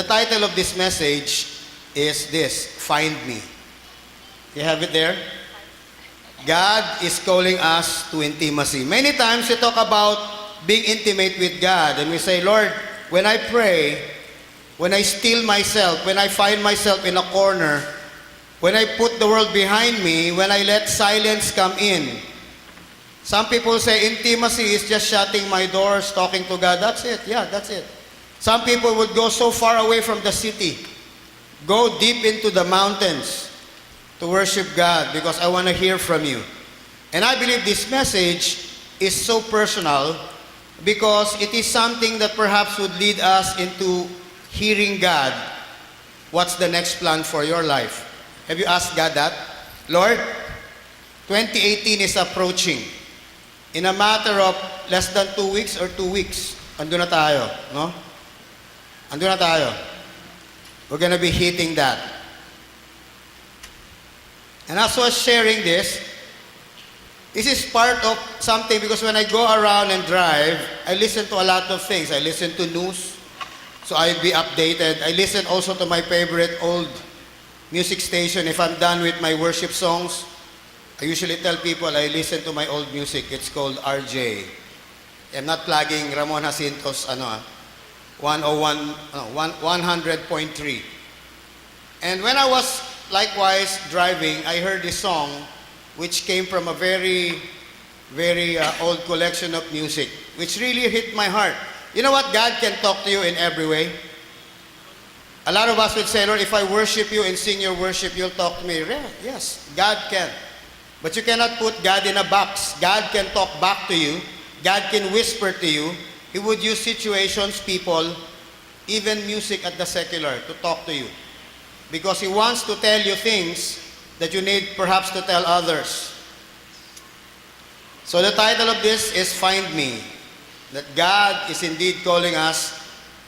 the title of this message is this, Find Me. You have it there? God is calling us to intimacy. Many times we talk about being intimate with God and we say, Lord, when I pray, when I still myself, when I find myself in a corner, when I put the world behind me, when I let silence come in. Some people say intimacy is just shutting my doors, talking to God. That's it. Yeah, that's it. Some people would go so far away from the city, go deep into the mountains to worship God because I want to hear from you. And I believe this message is so personal because it is something that perhaps would lead us into hearing God. What's the next plan for your life? Have you asked God that? Lord, 2018 is approaching. In a matter of less than 2 weeks or 2 weeks, andun na tayo, no? Andun na tayo. We're gonna be hitting that. And as I was sharing this is part of something because when I go around and drive, I listen to a lot of things. I listen to news, so I'll be updated. I listen also to my favorite old music station. If I'm done with my worship songs, I usually tell people I listen to my old music. It's called RJ. I'm not plugging Ramon Jacinto's 100.3. And when I was likewise driving, I heard this song which came from a very, very old collection of music, which really hit my heart. You know what? God can talk to you in every way. A lot of us would say, Lord, if I worship you and sing your worship, you'll talk to me. Yeah, yes, God can. But you cannot put God in a box. God can talk back to you. God can whisper to you. He would use situations, people, even music at the secular to talk to you. Because He wants to tell you things that you need perhaps to tell others. So the title of this is Find Me. That God is indeed calling us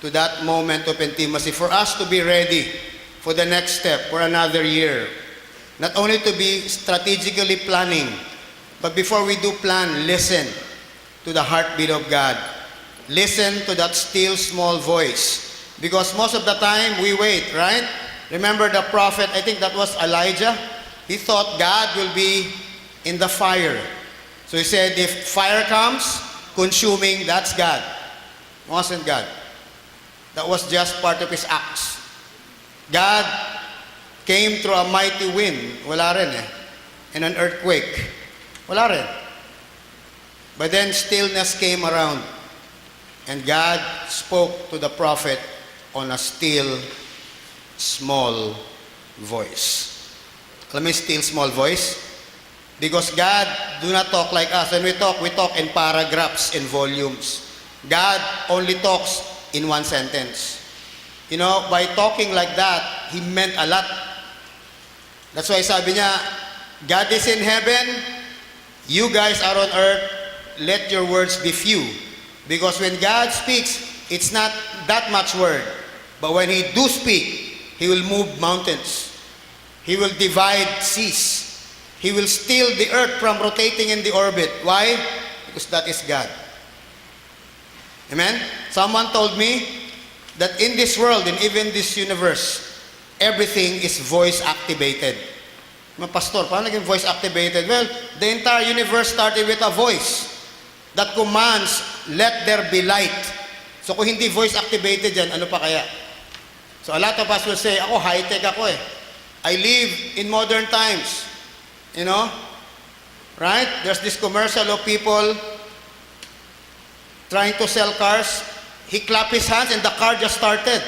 to that moment of intimacy for us to be ready for the next step, for another year. Not only to be strategically planning, but before we do plan, listen to the heartbeat of God. Listen to that still small voice. Because most of the time, we wait, right? Remember the prophet, I think that was Elijah. He thought God will be in the fire. So he said, if fire comes, consuming, that's God. It wasn't God. That was just part of His acts. God came through a mighty wind. Wala rin eh. And an earthquake. Wala rin. But then stillness came around. And God spoke to the prophet on a still, small voice. Alam mo yung still, small voice? Because God do not talk like us. When we talk in paragraphs and volumes. God only talks in one sentence. You know, by talking like that, He meant a lot. That's why sabi niya, God is in heaven, you guys are on earth, let your words be few. Because when God speaks, it's not that much word. But when He do speak, He will move mountains. He will divide seas. He will steal the earth from rotating in the orbit. Why? Because that is God. Amen? Someone told me that in this world and even this universe, everything is voice activated. Pastor, paano naging voice activated? Well, the entire universe started with a voice that commands, let there be light. So kung hindi voice activated yan, ano pa kaya? So a lot of us will say, ako high-tech ako eh. I live in modern times. You know? Right? There's this commercial of people trying to sell cars. He clapped his hands and the car just started.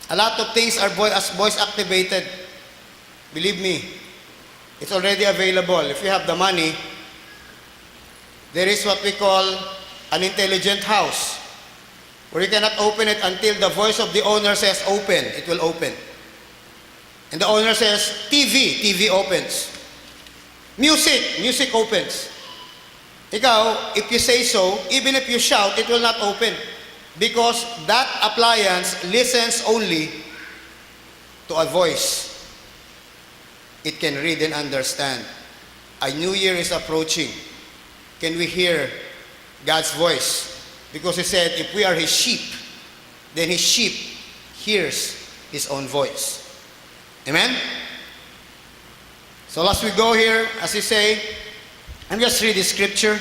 A lot of things are voice activated. Believe me, it's already available. If you have the money, there is what we call an intelligent house, where you cannot open it until the voice of the owner says open, it will open. And the owner says TV opens. Music opens. Ikaw, if you say so, even if you shout, it will not open. Because that appliance listens only to a voice it can read and understand. A new year is approaching. Can we hear God's voice? Because He said, if we are His sheep, then his sheep hears his own voice. Amen? So as we go here, as you say, I'm just read the scripture.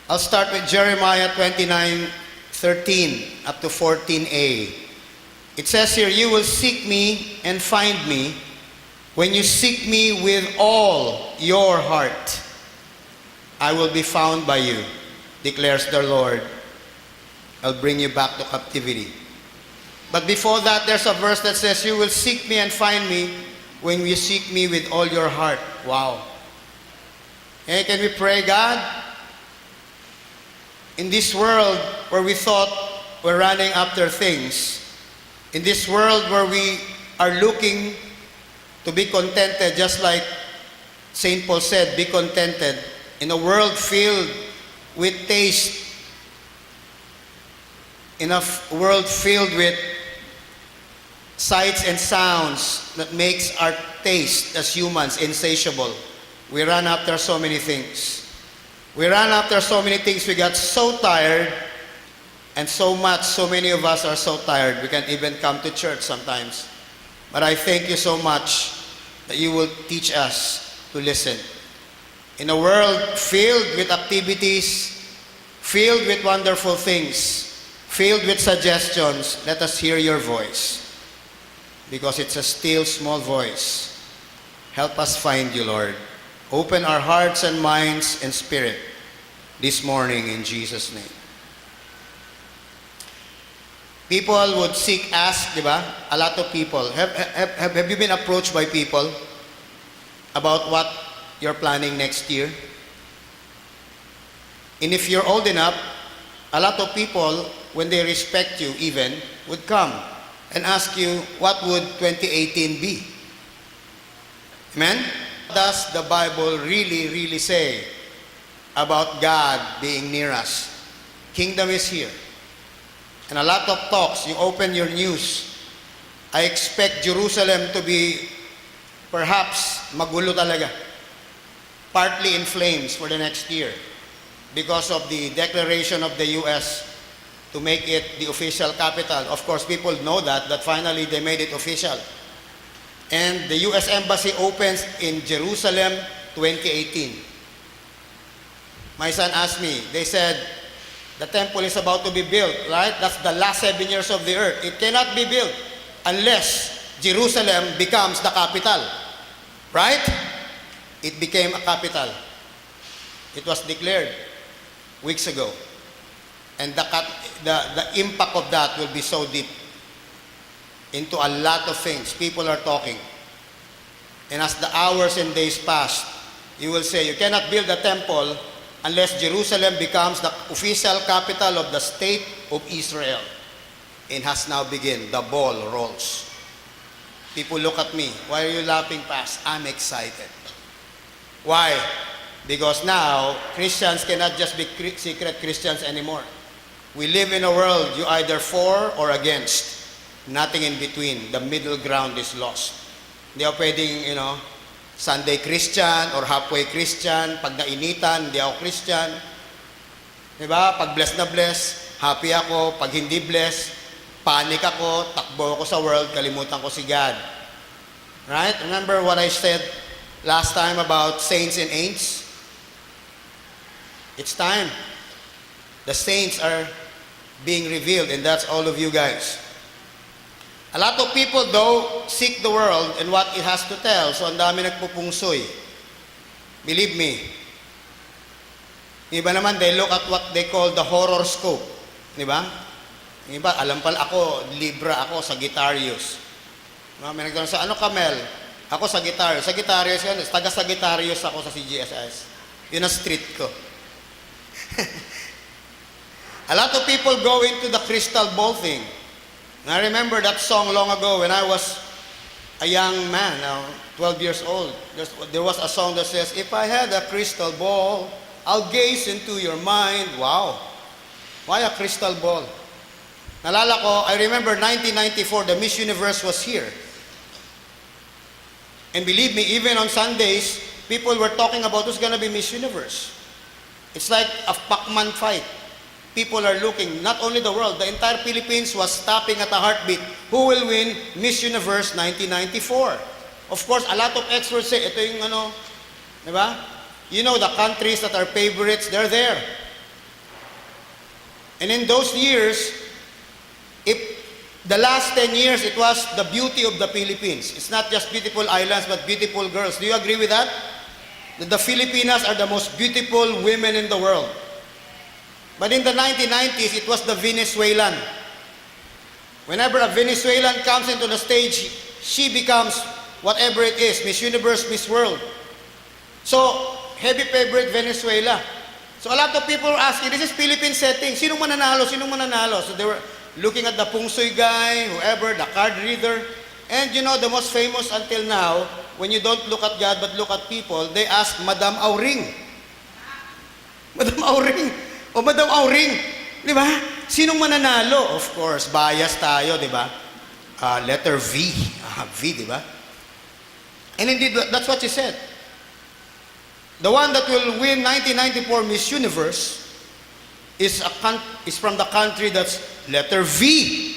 I'll start with Jeremiah 29:13 up to 14a. It says here, you will seek me and find me when you seek me with all your heart. I will be found by you, declares the Lord. I'll bring you back to captivity. But before that, there's a verse that says, you will seek me and find me when you seek me with all your heart. Wow. Okay, can we pray, God? In this world where we thought we're running after things, in this world where we are looking to be contented, just like St. Paul said, be contented. In a world filled with taste, in a world filled with sights and sounds that makes our taste as humans insatiable, we run after so many things. We ran after so many things, we got so tired, and so many of us are so tired, we can't even come to church sometimes. But I thank you so much that you will teach us to listen. In a world filled with activities, filled with wonderful things, filled with suggestions, let us hear your voice. Because it's a still small voice. Help us find you, Lord. Open our hearts and minds and spirit this morning in Jesus' name. People would ask, di ba? A lot of people. Have you been approached by people about what you're planning next year? And if you're old enough, a lot of people, when they respect you even, would come and ask you, what would 2018 be? Amen? What does the Bible really say about God being near us? Kingdom is here. And a lot of talks, you open your news, I expect Jerusalem to be perhaps magulo talaga. Partly in flames for the next year because of the declaration of the U.S. to make it the official capital. Of course, people know that finally they made it official. And the U.S. Embassy opens in Jerusalem 2018. My son asked me, they said, the temple is about to be built, right? That's the last 7 years of the earth. It cannot be built unless Jerusalem becomes the capital. Right? It became a capital. It was declared weeks ago. And the impact of that will be so deep into a lot of things. People are talking. And as the hours and days pass, you will say, you cannot build a temple unless Jerusalem becomes the official capital of the state of Israel. It has now begun. The ball rolls. People look at me. Why are you laughing, Past? I'm excited. Why? Because now, Christians cannot just be secret Christians anymore. We live in a world you either for or against. Nothing in between. The middle ground is lost. Hindi ako pwedeng, Sunday Christian or halfway Christian. Pag nainitan, hindi ako Christian. Diba? Pag blessed na blessed, happy ako. Pag hindi blessed, panic ako, takbo ako sa world, kalimutan ko si God. Right? Remember what I said last time about saints and ain'ts? It's time. The saints are being revealed, and that's all of you guys. A lot of people, though, seek the world and what it has to tell. So, ang dami nagpupungsoy. Believe me. Iba naman, they look at what they call the horoscope. Di ba? Iba, alam pala ako, Libra ako, Sagittarius. May nagtanong sa, ano ka, Mel? Ako, Sagittarius. Sagittarius yan. Taga-Sagittarius ako sa CGSS. Yun ang street ko. A lot of people go into the crystal ball thing. And I remember that song long ago when I was a young man, now 12 years old. There was a song that says, if I had a crystal ball, I'll gaze into your mind. Wow. Why a crystal ball? Nalala ko, I remember 1994, the Miss Universe was here. And believe me, even on Sundays, people were talking about who's gonna be Miss Universe. It's like a Pac-Man fight. people are looking, not only the world, the entire Philippines was stopping at a heartbeat. Who will win Miss Universe 1994? Of course, a lot of experts say, ito yung di ba? You know, the countries that are favorites, they're there. And in those years, if the last 10 years, it was the beauty of the Philippines. It's not just beautiful islands, but beautiful girls. Do you agree with that? That the Filipinas are the most beautiful women in the world. But in the 1990s, it was the Venezuelan. Whenever a Venezuelan comes into the stage, she becomes whatever it is, Miss Universe, Miss World. So, heavy favorite Venezuela. So a lot of people are asking, this is Philippine setting, sinong mananalo, sinong mananalo? So they were looking at the Pung Sui guy, whoever, the card reader. And you know, the most famous until now, when you don't look at God but look at people, they ask Madam Auring. Madam Auring. O Madam Auring. Di ba? Sinong mananalo? Of course, bias tayo, di ba? Letter V. V, di ba? And indeed, that's what she said. The one that will win 1994 Miss Universe is from the country that's letter V.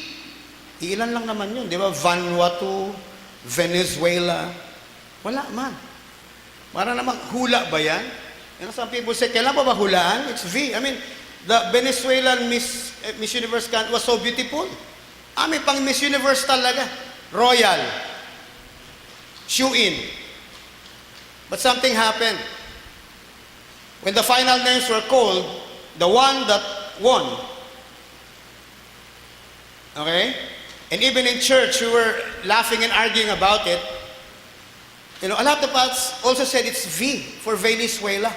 Ilan lang naman yun, di ba? Vanuatu, Venezuela. Wala man. Para namang hula ba yan? You know, some people say, kailan pa ba hulaan? It's V. I mean, the Venezuelan Miss Universe was so beautiful. Pang Miss Universe talaga. Royal. Shoe-in. But something happened. When the final names were called, the one that won, okay? And even in church, we were laughing and arguing about it. You know, a lot of us also said it's V for Venezuela.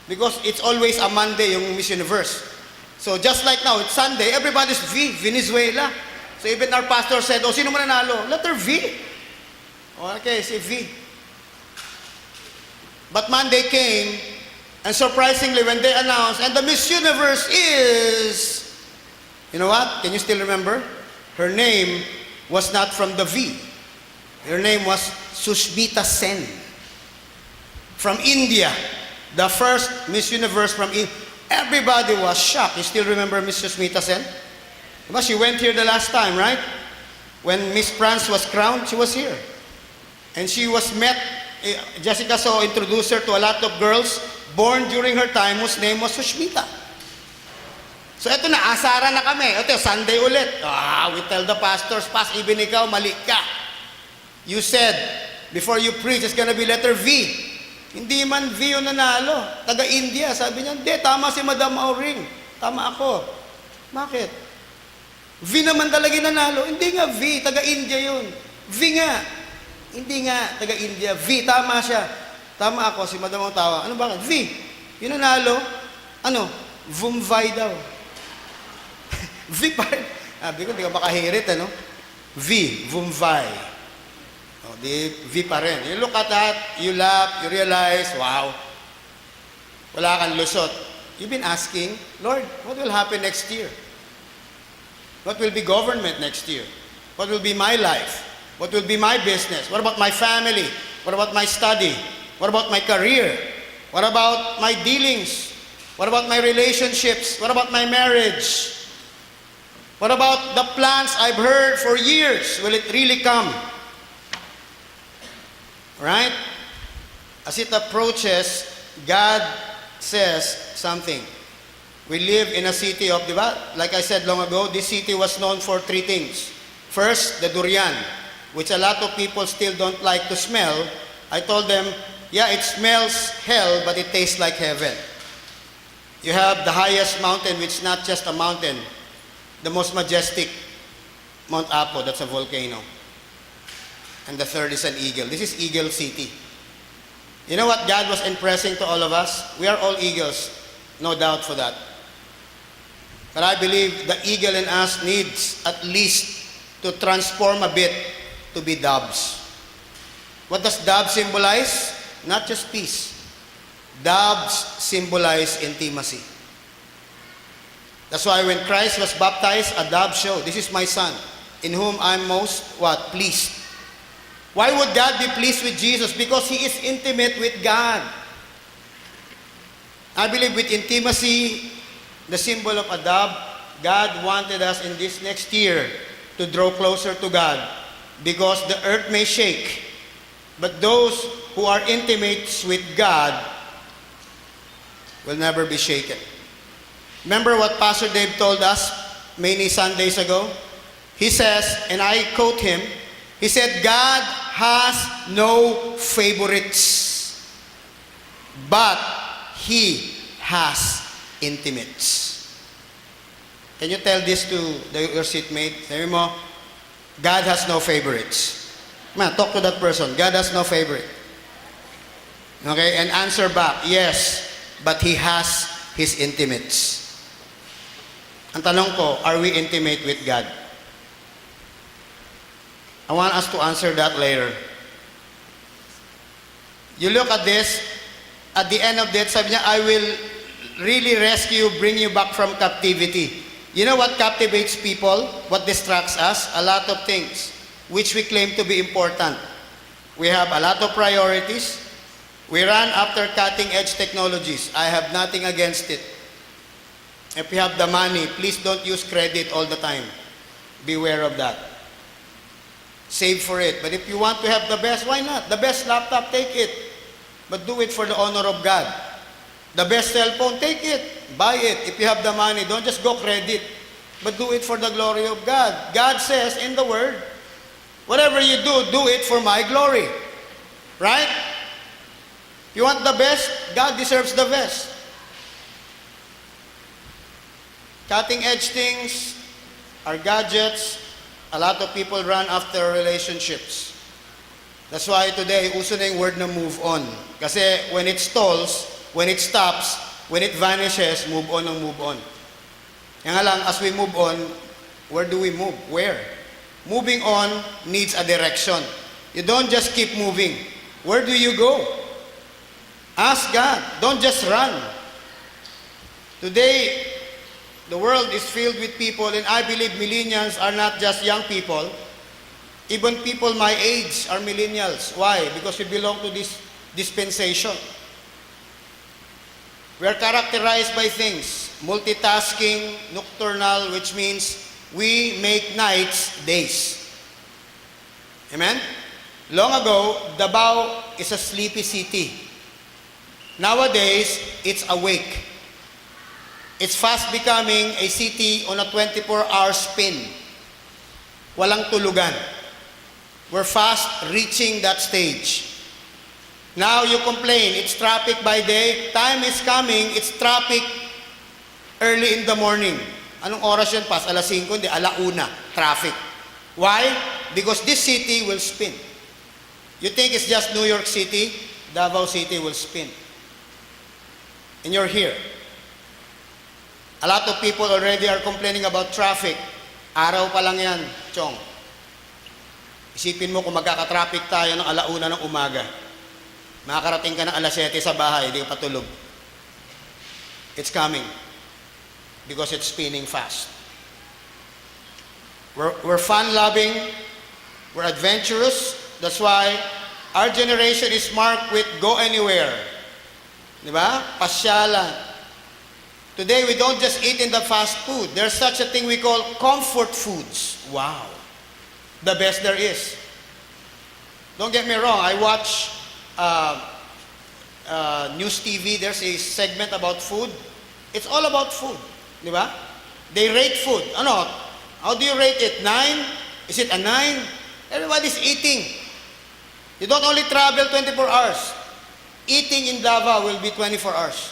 Because it's always a Monday yung Miss Universe. So just like now, it's Sunday, everybody's V, Venezuela. So even our pastor said, oh, sino mananalo? Letter V. Okay, say V. But Monday came, and surprisingly, when they announced, and the Miss Universe is, you know what? Can you still remember? Her name was not from the V. Her name was Sushmita Sen. From India. The first Miss Universe from India. Everybody was shocked. You still remember Miss Sushmita Sen? She went here the last time, right? When Miss France was crowned, she was here. And she was met, Jessica so introduced her to a lot of girls born during her time whose name was Sushmita. So eto na, asara na kami. Ito, Sunday ulit. We tell the pastors, even ikaw, mali ka. You said, before you preach, it's gonna be letter V. Hindi man V yung nanalo. Taga-India, sabi niya, hindi, tama si Madam Auring. Tama ako. Bakit? V naman talaga yung nanalo. Hindi nga V, taga-India yun. V nga. Hindi nga, taga-India. V, tama siya. Tama ako, si Madam ang tawa. Ano bakit? V. Yung nanalo, Vumvay daw. V pa rin. Sabi ko, di ka makahirit, V, Vumvay. Di V pa rin. You look at that, you laugh, you realize, wow, wala kang lusot. You've been asking, Lord, what will happen next year? What will be government next year? What will be my life? What will be my business? What about my family? What about my study? What about my career? What about my dealings? What about my relationships? What about my marriage? What about the plans I've heard for years? Will it really come? Right? As it approaches, God says something. We live in a city of, like I said long ago, this city was known for three things. First, the durian, which a lot of people still don't like to smell. I told them, yeah, it smells hell, but it tastes like heaven. You have the highest mountain, which is not just a mountain, the most majestic, Mount Apo, that's a volcano. And the third is an eagle. This is Eagle City. You know what God was impressing to all of us? We are all eagles, no doubt for that. But I believe the eagle in us needs at least to transform a bit to be doves. What does dove symbolize? Not just peace. Doves symbolize intimacy. That's why when Christ was baptized, a dove showed, this is my son, in whom I'm most, pleased. Why would God be pleased with Jesus? Because He is intimate with God. I believe with intimacy the symbol of a dove. God wanted us in this next year to draw closer to God because the earth may shake, but those who are intimates with God will never be shaken. Remember what Pastor Dave told us many Sundays ago? He says, and I quote him, he said, God has no favorites, but He has intimates. Can you tell this to your seatmate? Sabi mo, God has no favorites. Man, talk to that person. God has no favorite. Okay, and answer back, yes, but He has His intimates. Ang tanong ko, are we intimate with God? I want us to answer that later. You look at this, at the end of that, sabi niya, I will really rescue, bring you back from captivity. You know what captivates people? What distracts us? A lot of things, which we claim to be important. We have a lot of priorities. We run after cutting-edge technologies. I have nothing against it. If you have the money, please don't use credit all the time. Beware of that. Save for it. But if you want to have the best, why not? The best laptop, take it. But do it for the honor of God. The best cell phone, take it. Buy it. If you have the money, don't just go credit. But do it for the glory of God. God says in the Word, whatever you do it for my glory. Right? If you want the best, God deserves the best. Cutting edge things are gadgets. A lot of people run after relationships. That's why today, uso na yung word na move on. Kasi when it stalls, when it stops, when it vanishes, move on ang move on. Kaya nga lang, as we move on, where do we move? Where? Moving on needs a direction. You don't just keep moving. Where do you go? Ask God. Don't just run. Today, the world is filled with people, and I believe millennials are not just young people. Even people my age are millennials. Why? Because we belong to this dispensation. We are characterized by things. Multitasking, nocturnal, which means we make nights days. Amen? Long ago, Davao is a sleepy city. Nowadays, it's awake. It's fast becoming a city on a 24-hour spin. Walang tulugan. We're fast reaching that stage. Now you complain, it's traffic by day. Time is coming, it's traffic early in the morning. Anong oras yun? Pas alas 5, hindi, alauna, traffic. Why? Because this city will spin. You think it's just New York City? Davao City will spin. And you're here. A lot of people already are complaining about traffic. Araw pa lang yan, Chong. Isipin mo kung magkaka-traffic tayo ng alauna ng umaga. Makakarating ka ng alas 7 sa bahay, hindi ka patulog. It's coming. Because it's spinning fast. We're fun-loving. We're adventurous. That's why our generation is marked with go anywhere. Di ba? Pasyalan. Today, we don't just eat in the fast food. There's such a thing we call comfort foods. Wow. The best there is. Don't get me wrong. I watch News TV. There's a segment about food. It's all about food. Di ba? They rate food. Ano? How do you rate it? 9? Is it a 9? Everybody's eating. You don't only travel 24 hours. Eating in Davao will be 24 hours.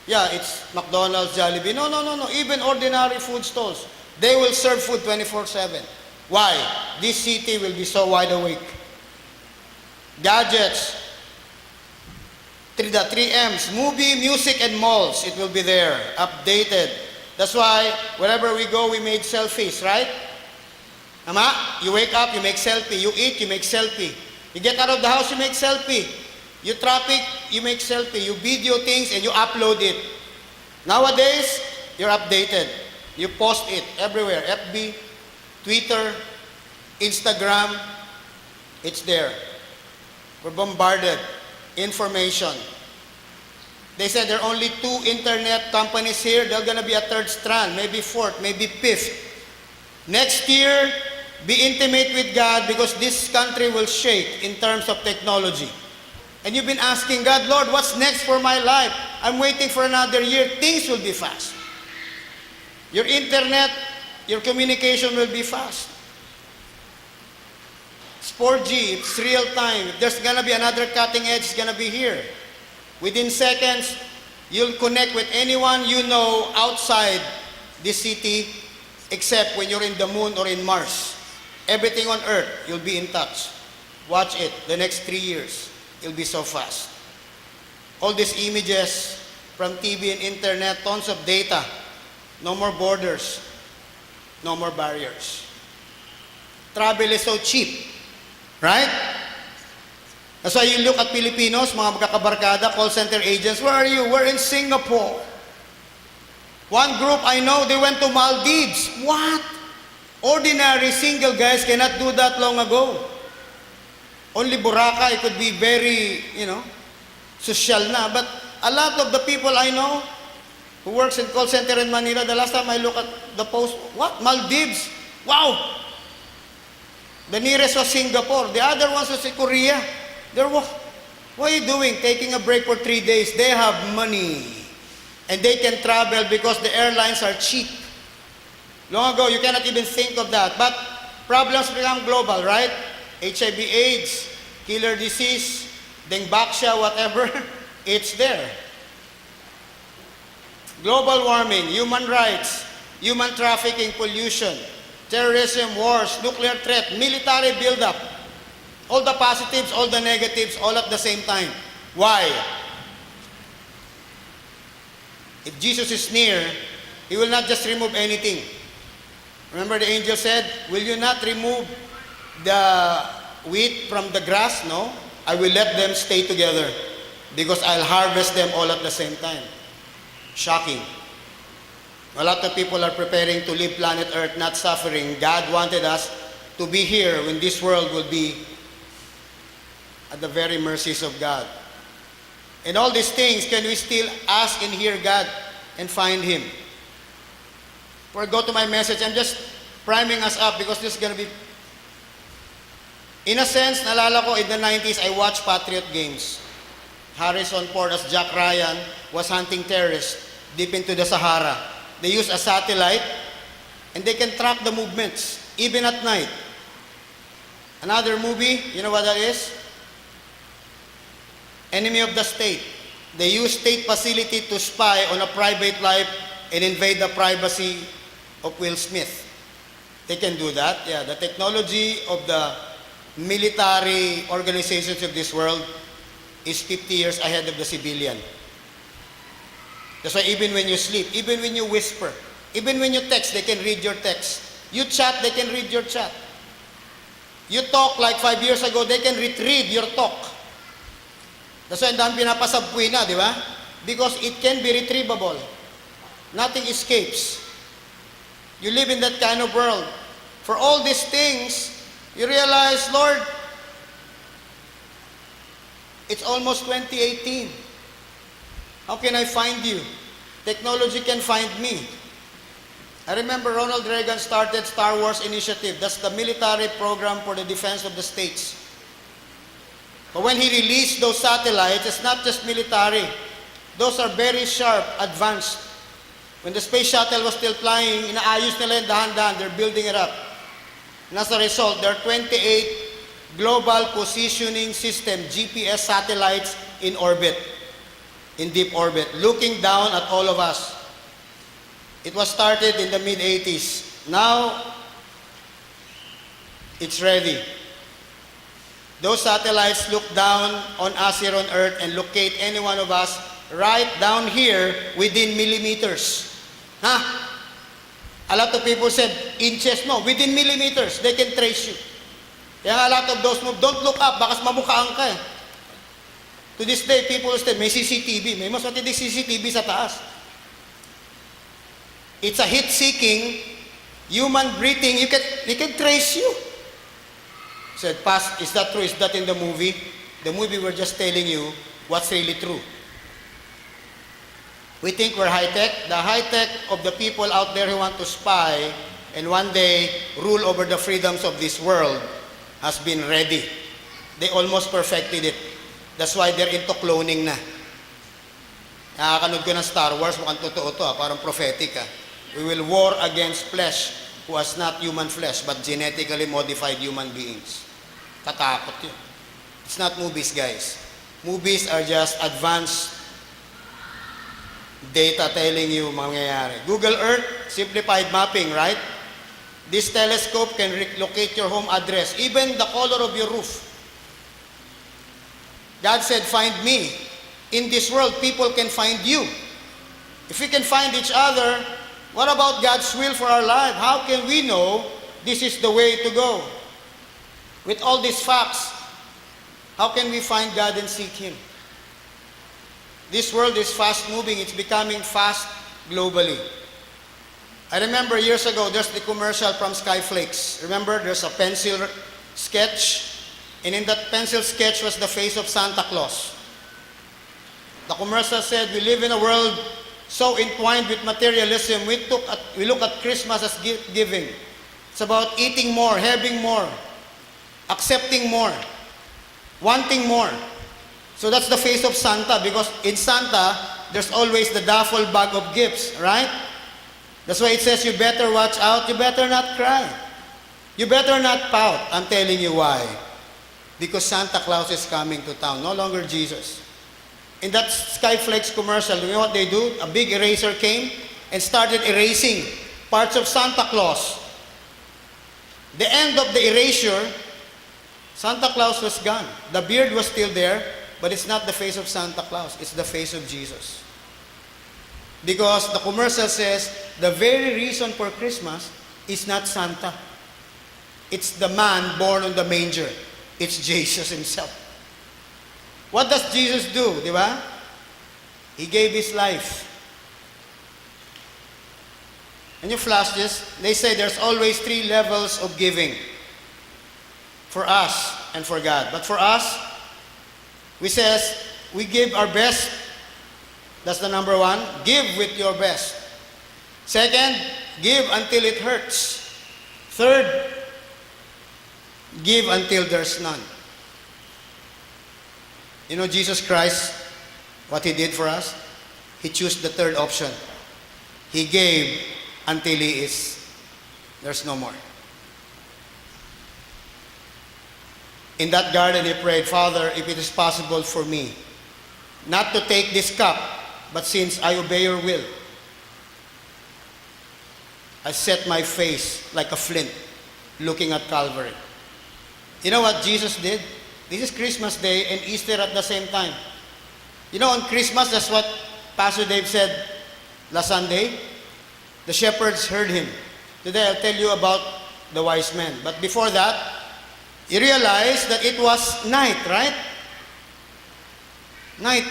Yeah, it's McDonald's, Jollibee. No. Even ordinary food stalls. They will serve food 24/7. Why? This city will be so wide awake. Gadgets. The 3Ms. Movie, music, and malls. It will be there. Updated. That's why wherever we go, we made selfies, right? Tama? You wake up, you make selfie. You eat, you make selfie. You get out of the house, you make selfie. You traffic, you make selfie. You video things and you upload it. Nowadays, you're updated. You post it everywhere. FB, Twitter, Instagram. It's there. We're bombarded. Information. They said there are only 2 internet companies here. There's going to be a third strand, maybe fourth, maybe fifth. Next year, be intimate with God because this country will shake in terms of technology. And you've been asking God, Lord, what's next for my life? I'm waiting for another year. Things will be fast. Your internet, your communication will be fast. It's 4G, it's real time. If there's going to be another cutting edge, it's going to be here. Within seconds, you'll connect with anyone you know outside this city, except when you're in the moon or in Mars. Everything on Earth, you'll be in touch. Watch it, the next 3 years, it'll be so fast. All these images from TV and internet, tons of data. No more borders, no more barriers. Travel is so cheap, right? That's why you look at Filipinos, mga magkakabarkada, call center agents, where are you? We're in Singapore. One group I know, they went to Maldives. What? Ordinary single guys cannot do that long ago. Only Berakah, it could be very, social na. But a lot of the people I know who works in call center in Manila, the last time I look at the post, what? Maldives. Wow! The nearest was Singapore. The other ones was in Korea. What are you doing? Taking a break for 3 days. They have money. And they can travel because the airlines are cheap. Long ago, you cannot even think of that. But problems become global, right? HIV, AIDS, killer disease, dengue, whatever, it's there. Global warming, human rights, human trafficking, pollution, terrorism, wars, nuclear threat, military buildup. All the positives, all the negatives, all at the same time. Why? If Jesus is near, He will not just remove anything. Remember the angel said, will you not remove the wheat from the grass? No. I will let them stay together because I'll harvest them all at the same time. Shocking. A lot of people are preparing to leave planet Earth not suffering. God wanted us to be here when this world will be at the very mercies of God. And all these things, can we still ask and hear God and find Him? Before I go to my message, I'm just priming us up because this is going to be... In a sense, naalala ko, in the 90s, I watched Patriot games. Harrison Ford as Jack Ryan was hunting terrorists deep into the Sahara. They use a satellite and they can track the movements, even at night. Another movie, you know what that is? Enemy of the State. They use state facility to spy on a private life and invade the privacy of Will Smith. They can do that. Yeah, the technology of the military organizations of this world is 50 years ahead of the civilian. That's why even when you sleep, even when you whisper, even when you text, they can read your text. You chat, they can read your chat. You talk like 5 years ago, they can retrieve your talk. That's why ang dami pinapasabpuy na, di ba? Because it can be retrievable. Nothing escapes. You live in that kind of world. For all these things, you realize, Lord, it's almost 2018. How can I find you? Technology can find me. I remember Ronald Reagan started Star Wars Initiative. That's the military program for the defense of the states. But when he released those satellites, it's not just military. Those are very sharp, advanced. When the space shuttle was still flying, inaayos nila yung dahan-dahan, they're building it up. And as a result, there are 28 global positioning system, GPS satellites in orbit, in deep orbit, looking down at all of us. It was started in the mid-80s. Now, it's ready. Those satellites look down on us here on Earth and locate any one of us right down here within millimeters. Huh? A lot of people said, inches, no, within millimeters, they can trace you. Kaya a lot of those move, don't look up, baka mamukhaan ka eh. To this day, people say, may CCTV, may mas matinding CCTV sa taas. It's a heat-seeking, human breathing, they can trace you. Said, Pas, is that true? Is that in the movie? The movie we're just telling you what's really true. We think we're high-tech. The high-tech of the people out there who want to spy and one day rule over the freedoms of this world has been ready. They almost perfected it. That's why they're into cloning na. Nakakanood ko ng Star Wars, mukhang totoo to, parang prophetic. We will war against flesh who has not human flesh but genetically modified human beings. Katakot yun. It's not movies, guys. Movies are just advanced data telling you mangyayari. Google Earth, simplified mapping, right? This telescope can locate your home address, even the color of your roof. God said, find me. In this world, people can find you. If we can find each other, what about God's will for our life? How can we know this is the way to go? With all these facts, how can we find God and seek Him? This world is fast moving. It's becoming fast globally. I remember years ago, there's the commercial from Skyflakes. Remember, there's a pencil sketch. And in that pencil sketch was the face of Santa Claus. The commercial said, we live in a world so entwined with materialism, we look at Christmas as giving. It's about eating more, having more, accepting more, wanting more. So that's the face of Santa, because in Santa, there's always the duffel bag of gifts, right? That's why it says, you better watch out, you better not cry. You better not pout. I'm telling you why. Because Santa Claus is coming to town, no longer Jesus. In that Skyflakes commercial, you know what they do? A big eraser came and started erasing parts of Santa Claus. The end of the erasure, Santa Claus was gone. The beard was still there, but it's not the face of Santa Claus. It's the face of Jesus. Because the commercial says, the very reason for Christmas is not Santa. It's the man born on the manger. It's Jesus Himself. What does Jesus do, di ba? He gave His life. And you flash this, they say there's always 3 levels of giving. For us and for God. But for us, we give our best. That's the number 1. Give with your best. Second, give until it hurts. Third, give until there's none. You know Jesus Christ, what He did for us? He chose the third option. He gave until there's no more. In that garden He prayed, Father, if it is possible for me, not to take this cup, but since I obey your will, I set my face like a flint, looking at Calvary. You know what Jesus did? This is Christmas Day and Easter at the same time. You know, on Christmas, that's what Pastor Dave said last Sunday. The shepherds heard Him. Today, I'll tell you about the wise men. But before that, you realize that it was night, right? Night.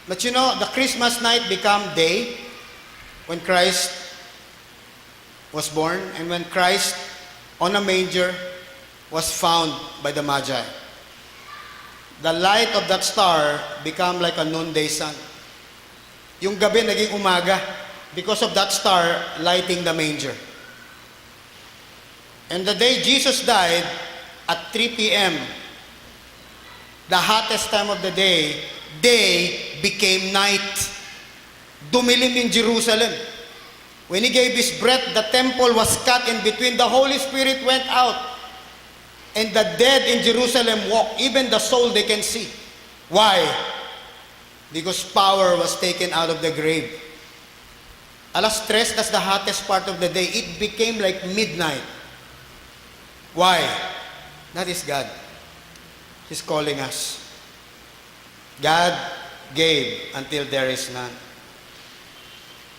But you know, the Christmas night became day when Christ was born and when Christ on a manger was found by the Magi. The light of that star became like a noonday sun. Yung gabi naging umaga because of that star lighting the manger. And the day Jesus died, at 3 p.m., the hottest time of the day became night. Dumilim in Jerusalem. When He gave His breath, the temple was cut in between. The Holy Spirit went out. And the dead in Jerusalem walk. Even the soul they can see. Why? Because power was taken out of the grave. Alas 3, that's the hottest part of the day. It became like midnight. Why? That is God. He's calling us. God gave until there is none.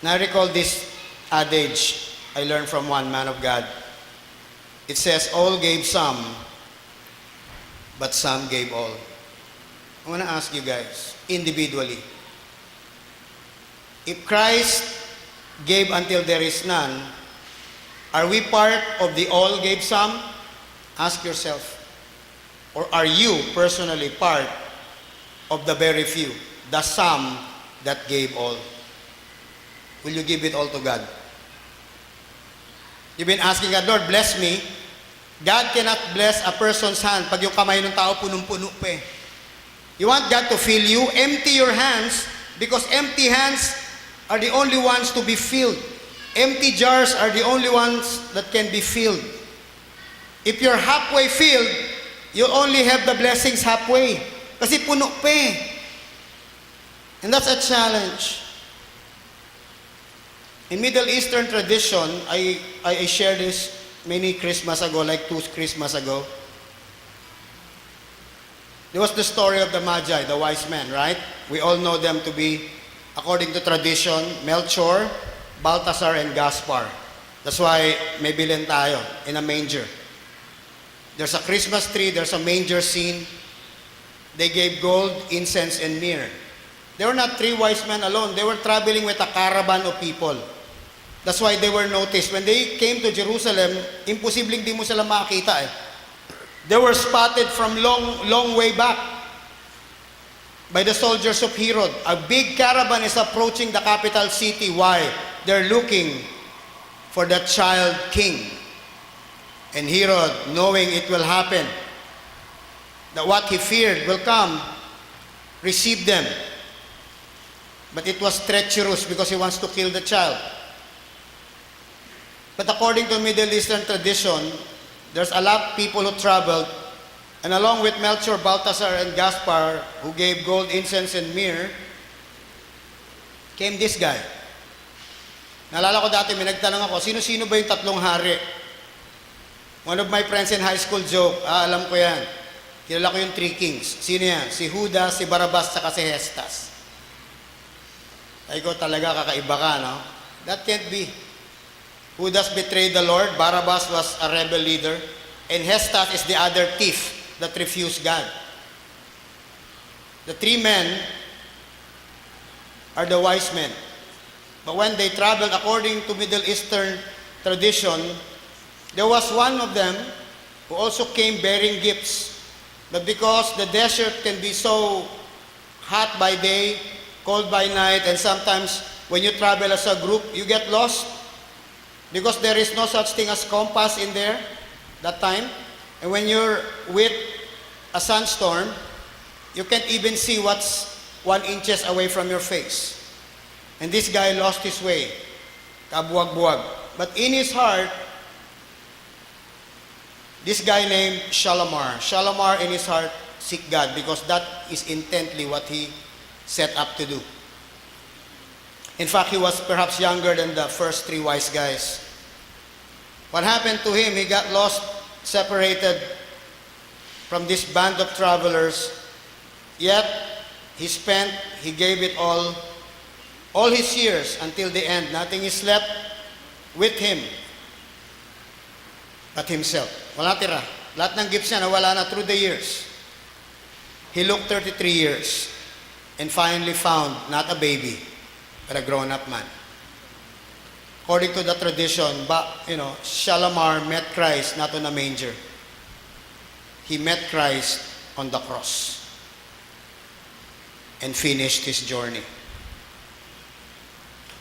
Now I recall this adage I learned from one man of God. It says, all gave some, but some gave all. I want to ask you guys, individually, if Christ gave until there is none, are we part of the all gave some? Ask yourself. Or are you personally part of the very few, the some that gave all? Will you give it all to God? You've been asking God, Lord, bless me. God cannot bless a person's hand pag yung kamay ng tao punong-puno pa eh. You want God to fill you? Empty your hands, because empty hands are the only ones to be filled. Empty jars are the only ones that can be filled. If you're halfway filled, you only have the blessings halfway. Kasi puno pa eh. And that's a challenge. In Middle Eastern tradition, I shared this many Christmas ago, like 2 Christmas ago. There was the story of the Magi, the wise men, right? We all know them to be, according to tradition, Melchor, Balthasar, and Gaspar. That's why may bilin tayo in a manger. There's a Christmas tree, there's a manger scene. They gave gold, incense, and myrrh. They were not 3 wise men alone. They were traveling with a caravan of people. That's why they were noticed. When they came to Jerusalem, imposibleng di mo sila makita eh. They were spotted from long way back by the soldiers of Herod. A big caravan is approaching the capital city. Why? They're looking for the child king. And Herod, knowing it will happen, that what he feared will come, received them. But it was treacherous because he wants to kill the child. But according to Middle Eastern tradition, there's a lot of people who traveled, and along with Melchor, Balthasar, and Gaspar, who gave gold, incense, and myrrh, came this guy. Naalala ko dati, may nagtanong ako, sino-sino ba yung 3 hari? One of my friends in high school joke, alam ko yan. Kilala ko yung 3 kings. Sino yan? Si Judas, si Barabbas, saka si Hestas. Ay ko talaga kakaiba ka, no? That can't be. Judas betrayed the Lord, Barabbas was a rebel leader, and Hestas is the other thief that refused God. The 3 men are the wise men. But when they traveled according to Middle Eastern tradition, there was one of them who also came bearing gifts. But because the desert can be so hot by day, cold by night, and sometimes when you travel as a group, you get lost. Because there is no such thing as compass in there that time. And when you're with a sandstorm, you can't even see what's 1 inches away from your face. And this guy lost his way. Kabuwag-buwag. But in his heart, this guy named Shalamar in his heart seek God, because that is intently what he set up to do. In fact, he was perhaps younger than the first 3 wise guys. What happened to him? He got lost, separated from this band of travelers. Yet, he gave it all his years until the end. Nothing is left with him but himself. Wala tira. Lahat ng gifts niya nawala na through the years. He looked 33 years and finally found not a baby, but a grown-up man. According to the tradition, Shalamar met Christ not on a manger. He met Christ on the cross and finished his journey.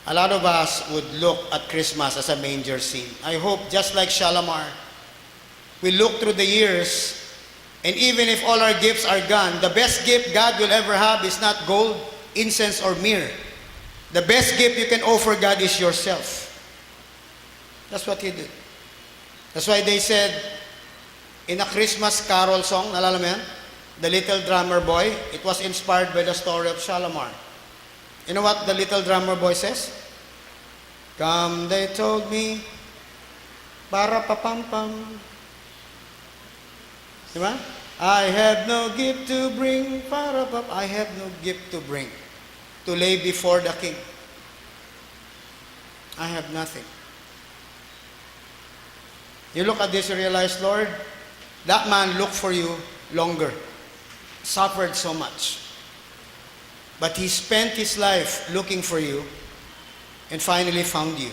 A lot of us would look at Christmas as a manger scene. I hope, just like Shalamar, we look through the years, and even if all our gifts are gone, the best gift God will ever have is not gold, incense, or myrrh. The best gift you can offer God is yourself. That's what he did. That's why they said, in a Christmas carol song, naalala mo yan? The Little Drummer Boy, it was inspired by the story of Shalamar. You know what the Little Drummer Boy says? Come, they told me, para pa-pam-pam. Diba? I have no gift to bring, para pa. I have no gift to bring, to lay before the king. I have nothing. You look at this, you realize, Lord, that man looked for you longer, suffered so much. But he spent his life looking for you and finally found you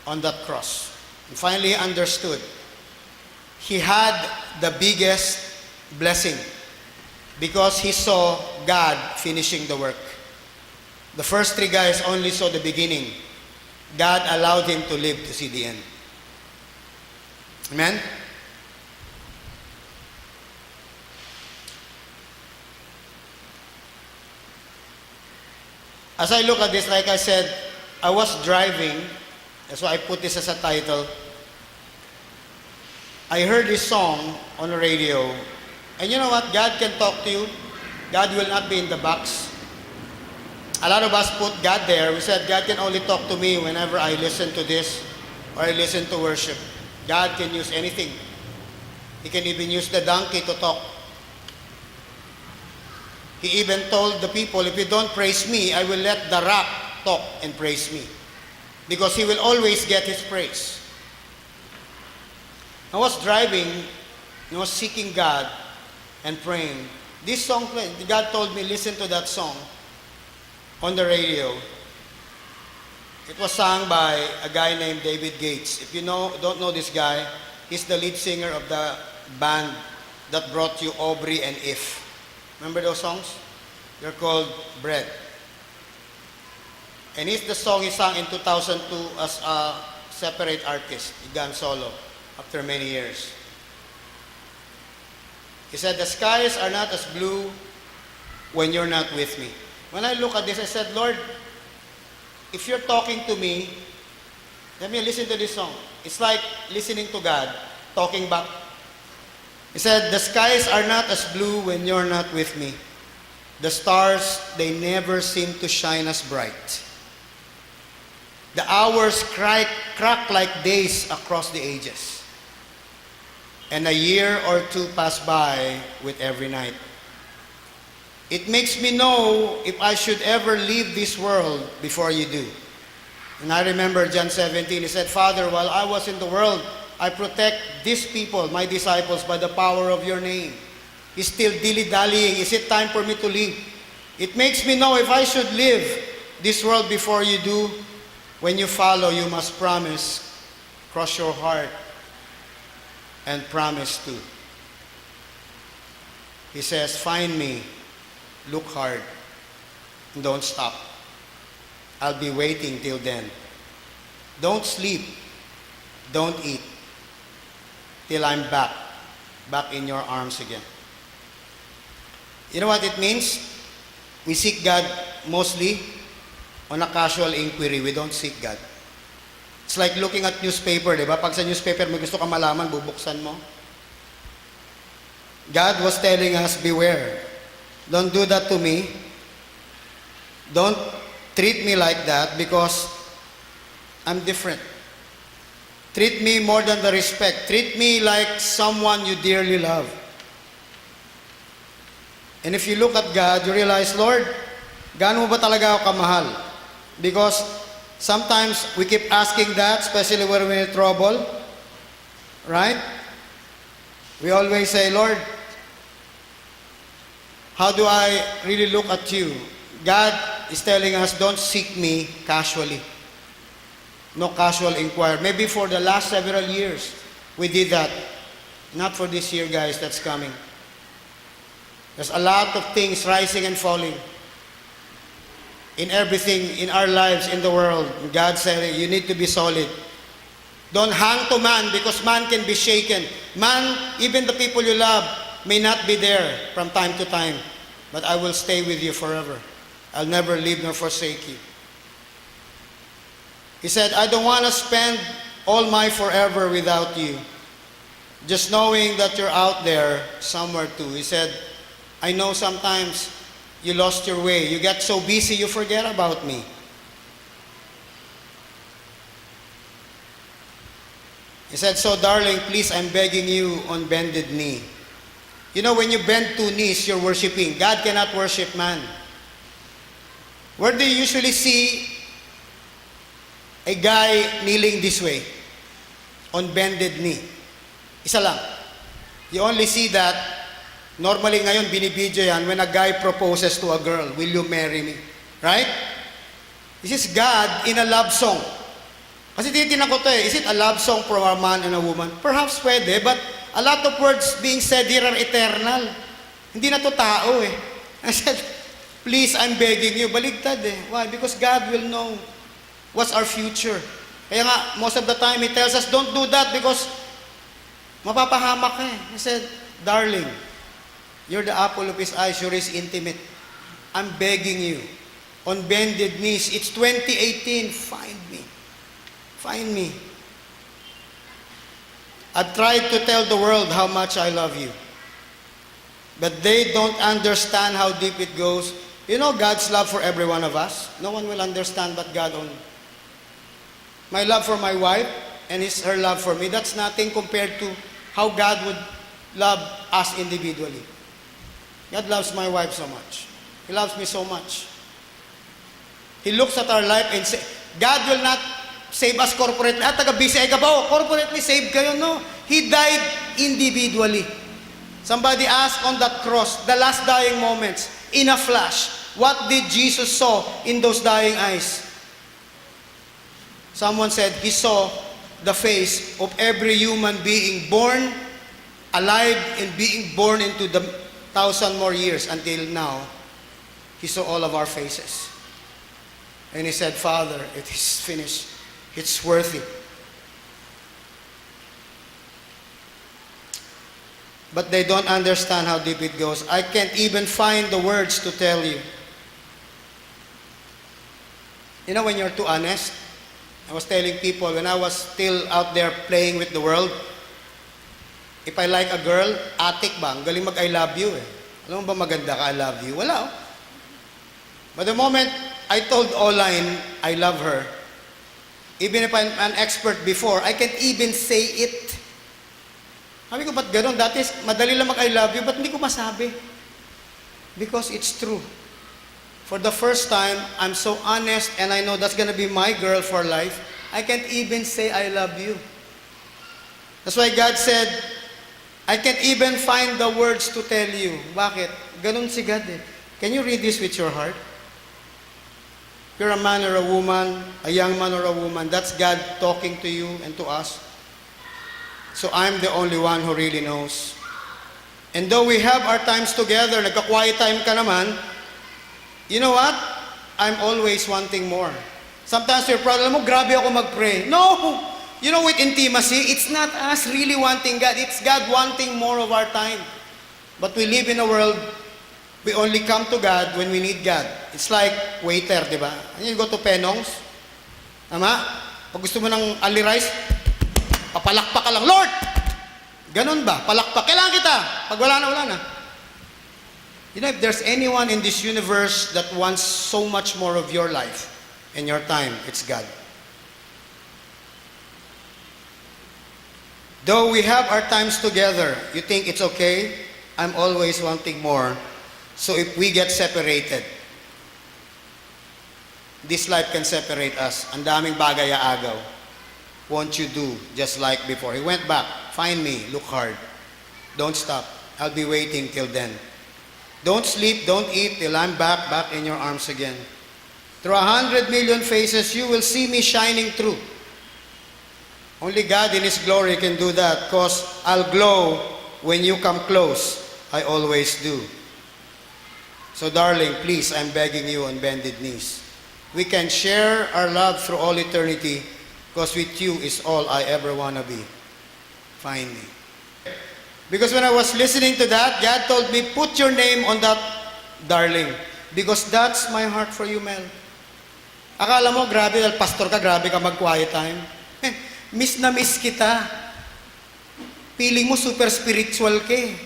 on that cross. And finally understood. He had the biggest blessing because he saw God finishing the work. The first three guys only saw the beginning. God allowed him to live to see the end. Amen? As I look at this, like I said, I was driving. That's why I put this as a title. I heard this song on the radio. And you know what? God can talk to you. God will not be in the box. A lot of us put God there. We said, God can only talk to me whenever I listen to this or I listen to worship. God can use anything. He can even use the donkey to talk. He even told the people, if you don't praise me, I will let the rock talk and praise me. Because he will always get his praise. I was driving, I was seeking God and praying. This song played. God told me, listen to that song on the radio. It was sung by a guy named David Gates. If you don't know this guy, he's the lead singer of the band that brought you Aubrey and If. Remember those songs? They're called Bread. And it's the song he sang in 2002 as a separate artist. He gone solo after many years. He said, the skies are not as blue when you're not with me. When I look at this, I said, Lord, if you're talking to me, let me listen to this song. It's like listening to God, talking back. He said, the skies are not as blue when you're not with me. The stars, they never seem to shine as bright. The hours crack like days across the ages. And a year or two pass by with every night. It makes me know if I should ever leave this world before you do. And I remember John 17, he said, Father, while I was in the world, I protect these people, my disciples, by the power of your name. He's still dilly-dallying. Is it time for me to leave? It makes me know if I should live this world before you do. When you follow, you must promise, cross your heart, and promise to. He says, find me, look hard, and don't stop. I'll be waiting till then. Don't sleep, don't eat, till I'm back in your arms again. You know what it means? We seek God mostly on a casual inquiry. We don't seek God. It's like looking at newspaper, di ba? Pag sa newspaper may gusto ka malaman, bubuksan mo. God was telling us, beware. Don't do that to me. Don't treat me like that because I'm different. Treat me more than the respect. Treat me like someone you dearly love. And if you look at God, you realize, Lord, gaano mo ba talaga ako kamahal? Because sometimes we keep asking that, especially when we're in trouble. Right? We always say, Lord, how do I really look at you? God is telling us, don't seek me casually. No casual inquiry. Maybe for the last several years, we did that. Not for this year, guys, that's coming. There's a lot of things rising and falling in everything, in our lives, in the world. God said, you need to be solid. Don't hang to man because man can be shaken. Man, even the people you love, may not be there from time to time. But I will stay with you forever. I'll never leave nor forsake you. He said, I don't want to spend all my forever without you. Just knowing that you're out there somewhere too. He said, I know sometimes you lost your way. You get so busy you forget about me. He said, so darling, please, I'm begging you on bended knee. You know, when you bend two knees, you're worshiping. God cannot worship man. Where do you usually see a guy kneeling this way? On bended knee. Isa lang. You only see that. Normally ngayon, binibidyo yan when a guy proposes to a girl, will you marry me? Right? This is God in a love song. Kasi titinan ko to is it a love song for a man and a woman? Perhaps pwede, but a lot of words being said here are eternal. Hindi na to tao eh. I said, Please, I'm begging you. Baligtad eh. Why? Because God will know what's our future. Kaya nga, most of the time, He tells us, don't do that because mapapahamak ka eh. He said, darling, you're the apple of His eyes, you're His intimate. I'm begging you, on bended knees, it's 2018, find me. Find me. I've tried to tell the world how much I love you. But they don't understand how deep it goes. You know God's love for every one of us? No one will understand but God only. My love for my wife and her love for me, that's nothing compared to how God would love us individually. God loves my wife so much. He loves me so much. He looks at our life and say, God will not save us corporately. At taga-BCI ka ba? Corporately saved kayo? No. He died individually. Somebody asked on that cross, the last dying moments, in a flash, what did Jesus saw in those dying eyes? Someone said he saw the face of every human being born alive and being born into the 1,000 more years until now. He saw all of our faces. And he said, Father, it is finished. It's worth it. But they don't understand how deep it goes. I can't even find the words to tell you. You know, when you're too honest, I was telling people when I was still out there playing with the world, if I like a girl, atik ba? Ang galing mag-I love you eh. Alam mo ba maganda ka, I love you? Wala oh. But the moment I told Oline I love her, even if I'm an expert before, I can't even say it. Sabi ko, ba't ganun? Dati, madali lang mag-I love you, ba't hindi ko masabi? Because it's true. For the first time, I'm so honest and I know that's gonna be my girl for life. I can't even say I love you. That's why God said, I can't even find the words to tell you. Bakit? Ganun si God eh. Can you read this with your heart? You're a man or a woman, a young man or a woman, that's God talking to you and to us. So I'm the only one who really knows. And though we have our times together, nagka-quiet time ka naman, you know what? I'm always wanting more. Sometimes your problem mo, grabe ako mag-pray. No! You know, with intimacy, it's not us really wanting God. It's God wanting more of our time. But we live in a world, we only come to God when we need God. It's like waiter, di ba? You go to Penong's, tama? Pag gusto mo ng ali rice, papalakpak ka lang, Lord! Ganun ba? Palakpak. Kailangan kita. Pag wala na, wala na. You know, if there's anyone in this universe that wants so much more of your life and your time, it's God. Though we have our times together, you think it's okay? I'm always wanting more. So if we get separated, this life can separate us. Ang daming bagay aagaw. Won't you do just like before? He went back. Find me. Look hard. Don't stop. I'll be waiting till then. Don't sleep. Don't eat till I'm back in your arms again. Through 100 million faces, you will see me shining through. Only God in His glory can do that, because I'll glow when you come close. I always do. So darling, please, I'm begging you on bended knees. We can share our love through all eternity, because with you is all I ever want to be. Find me. Because when I was listening to that, God told me, put your name on that, darling. Because that's my heart for you, Mel. Akala mo, grabe, dahil pastor ka, grabe ka mag-quiet time. Miss na miss kita. Feeling mo super spiritual ka eh.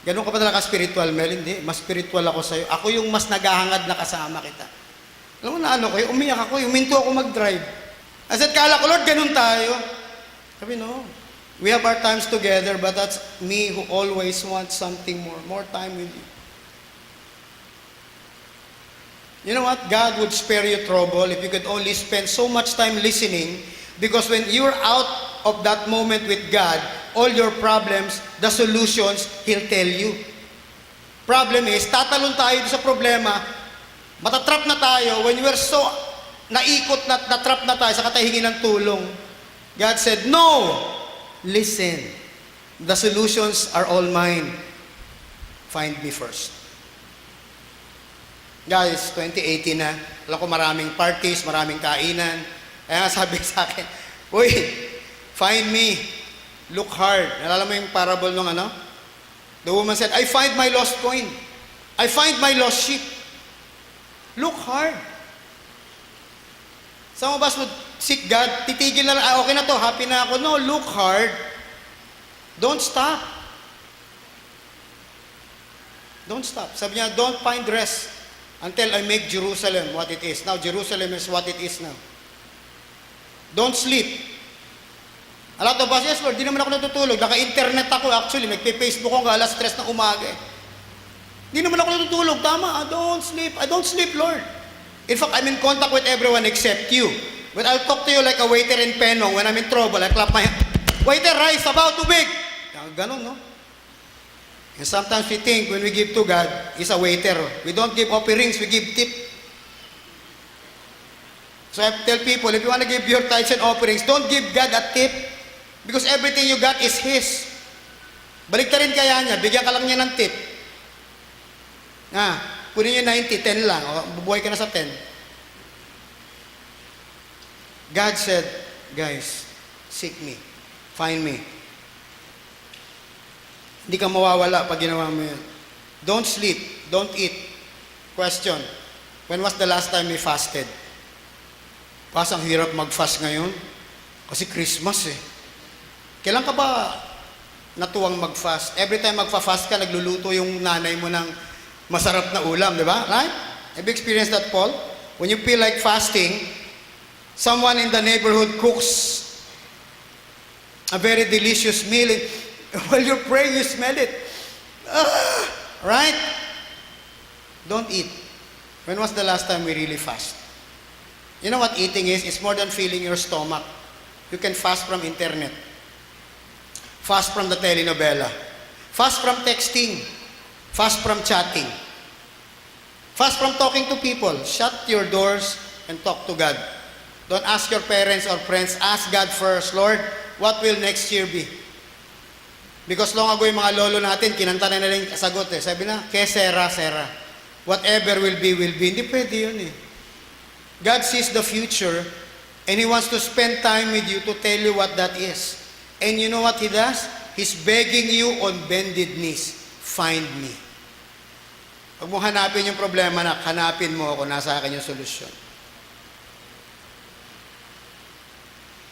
Ganun ka pa talaga spiritual, Mel? Hindi. Mas spiritual ako sa'yo. Ako yung mas naghahangad na kasama kita. Alam mo na ano ko, umiyak ako, huminto ako mag-drive. I said, kala ko, Lord, ganun tayo. Sabi, no. We have our times together, but that's me who always wants something more time with you. You know what? God would spare you trouble if you could only spend so much time listening, because when you're out of that moment with God, all your problems, the solutions, He'll tell you. Problem is, tatalon tayo sa problema, matatrap na tayo when we're so naikot na natrap na tayo sa katahingin ng tulong. God said, no! Listen. The solutions are all mine. Find me first. Guys, 2018 na. Alam ko maraming parties, maraming kainan. Kaya nga sabi sa akin, uy, find me. Look hard. Nalala mo yung parable nung ano? The woman said, I find my lost coin. I find my lost sheep. Look hard. Some of us would seek God, titigil na lang, okay na to, happy na ako. No, look hard. Don't stop. Don't stop. Sabi niya, don't find rest until I make Jerusalem what it is. Now, Jerusalem is what it is now. Don't sleep. A lot of us, yes Lord, di naman ako natutulog. Naka-internet ako actually, nagpe-Facebook ako alas 3 ng umaga. Di naman ako natutulog. Tama, don't sleep. I don't sleep, Lord. In fact, I'm in contact with everyone except you. But I'll talk to you like a waiter in Penong. When I'm in trouble, I clap my hand. Waiter, rice, about to bake. Ganon, no? And sometimes we think when we give to God, He's a waiter. We don't give offerings, we give tip. So I tell people, if you want to give your tithes and offerings, don't give God a tip. Because everything you got is His. Balik rin kaya niya, bigyan ka lang niya ng tip. Kunin niyo 90, 10 lang. O, bubuhay ka na sa 10. God said, guys, seek me. Find me. Hindi ka mawawala pag ginawa mo yun. Don't sleep. Don't eat. Question. When was the last time we fasted? Pas, ang hirap mag-fast ngayon. Kasi Christmas eh. Kailan ka ba natuwang mag-fast? Every time magfa-fast ka, nagluluto yung nanay mo ng masarap na ulam, di ba? Right? Have you experienced that, Paul? When you feel like fasting, someone in the neighborhood cooks a very delicious meal. While you're praying, you smell it. Right? Don't eat. When was the last time we really fast? You know what eating is? It's more than filling your stomach. You can fast from internet. Fast from the telenovela. Fast from texting. Fast from chatting. Fast from talking to people. Shut your doors and talk to God. Don't ask your parents or friends. Ask God first, Lord, what will next year be? Because long ago yung mga lolo natin, kinanta na nila yung sagot eh. Sabi na, que sera, sera. Whatever will be, will be. Hindi pwede yun eh. God sees the future and He wants to spend time with you to tell you what that is. And you know what He does? He's begging you on bended knees. Find me. Pag mo hanapin yung problema na, hanapin mo ako, nasa akin yung solusyon.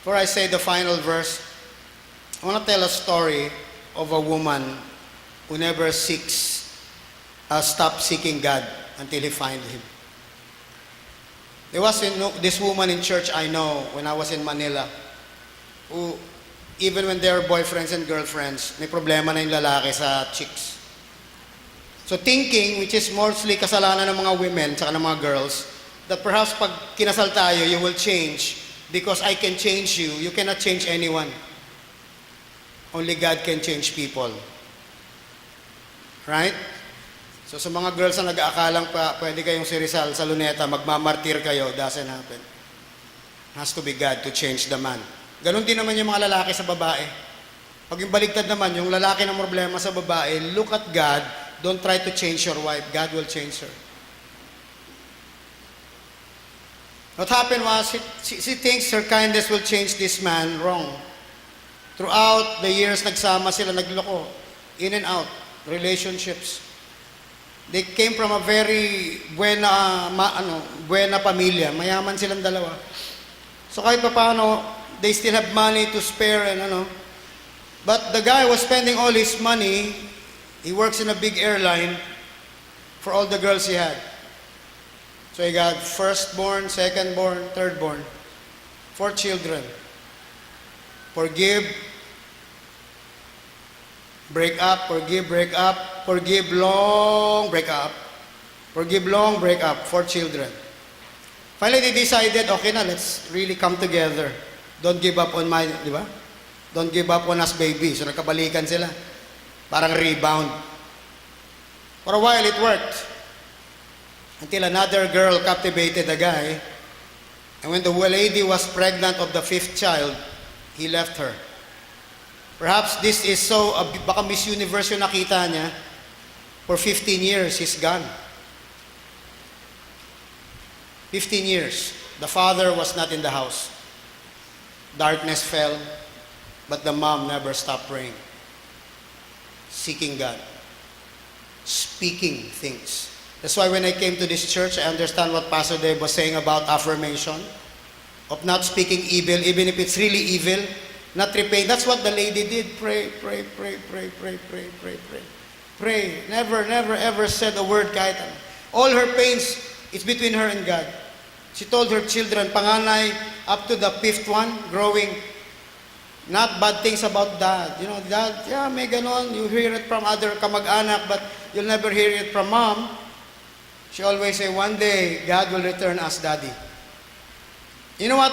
Before I say the final verse, I want to tell a story of a woman who never stopped seeking God until He find Him. There was this woman in church I know when I was in Manila who, even when they were boyfriends and girlfriends, may problema na yung lalaki sa chicks. So thinking, which is mostly kasalanan ng mga women tsaka ng mga girls, that perhaps pag kinasal tayo, you will change because I can change you. You cannot change anyone. Only God can change people. Right? So sa mga girls na nag-aakalang pwede kayong si Rizal sa Luneta, magmamartir kayo, doesn't happen. Has to be God to change the man. Ganon din naman yung mga lalaki sa babae. Pag yung baligtad naman, yung lalaki ng problema sa babae, look at God, don't try to change your wife. God will change her. What happened was, she thinks her kindness will change this man. Wrong. Throughout the years, nagsama sila, nagloko. In and out. Relationships. They came from a very buena pamilya. Mayaman silang dalawa. So kahit pa paano, they still have money to spare and But the guy was spending all his money. He works in a big airline for all the girls he had. So he got firstborn, secondborn, thirdborn. 4 children. Forgive, break up, forgive, break up, forgive long, break up. Forgive long, break up. 4 children. Finally, they decided, okay na, let's really come together. Don't give up on di ba? Don't give up on us, baby. So nagkabalikan sila. Parang rebound. For a while, it worked. Until another girl captivated the guy. And when the lady was pregnant of the 5th child, he left her. Perhaps this is so, baka Miss Universe yung nakita niya. For 15 years, he's gone. 15 years. The father was not in the house. Darkness fell, but the mom never stopped praying, seeking God, speaking things. That's why when I came to this church, I understand what Pastor Dave was saying about affirmation, of not speaking evil, even if it's really evil, not repaying. That's what the lady did. Pray, pray, pray, pray, pray, pray, pray, pray. Pray. Never, never, ever said a word kahit ano. All her pains, it's between her and God. She told her children, panganay, up to the 5th one, growing, not bad things about dad. You know, dad, yeah, may ganon. You hear it from other kamag-anak, but you'll never hear it from mom. She always say, one day, God will return us, daddy. You know what?